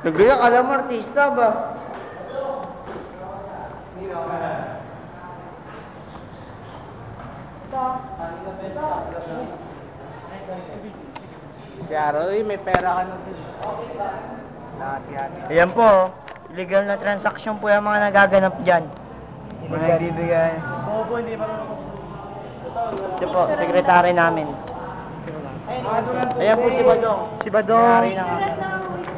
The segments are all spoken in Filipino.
Nagaya ka lang, artista ba? Si Aroy, may pera ka na din. Ayan po, illegal na transaction po yung mga nagaganap dyan. Mga nagbibigay. Oo po, hindi marunong. Ito po, sekretary namin. Ayan po si Badong. Si Badong. Sekretary ng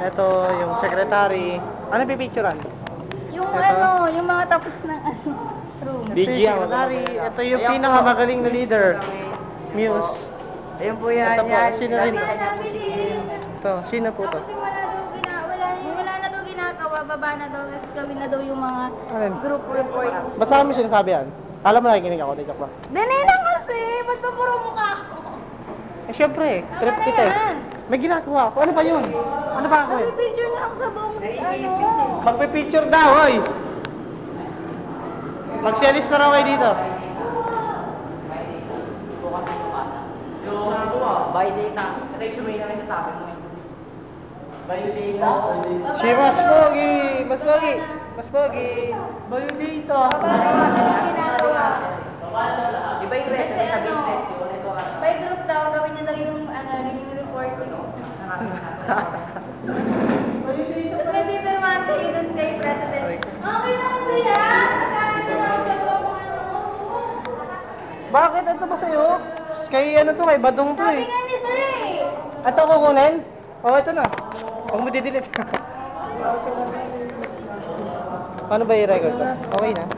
Ito, yung secretary. Ano pipicturean? Yung Ito. yung mga tapos ng room. BG ang Secretary. Ito yung Ayan po. pinakamagaling na leader. Muse. Ayun po yan. Ito po, yan. sino rin? Nabilis. Ito, sino po to? Tapos yung wala na daw ginagawa, baba na daw, tapos gawin na daw yung mga Alin? group report. Ba't sa amin sinasabi yan? Alam mo nakikinig ako, di joke lang. Dali lang kasi, ba't pa puro mukha ako? Eh syempre, trip Tama kita na eh. yan. May ginagawa ako. Ano ba yun? Ano ba ako yun? Picture na ako sa buong Magpipicture daw, hoy! Magsialis na raw kayo dito. By data. Resume na rin sa sabi mo. By data. Si Mas Pogi! Mas Pogi! Mas Pogi! By data. ginagawa. Iba yung resume sa business yun. Ito By group daw, gawin niya daw yung report. Tapos may pipirmahan kayo dun kay President. Okay na kasi yan! Nagkain na lang dalawa mga Bakit? Ito ba sa'yo? Kay ano to, kay Badong to Sabi eh. nga ni Sir eh. Ito kukunin? Oo, ito na. Huwag mo didelete. Paano ba i-record to? Okay na.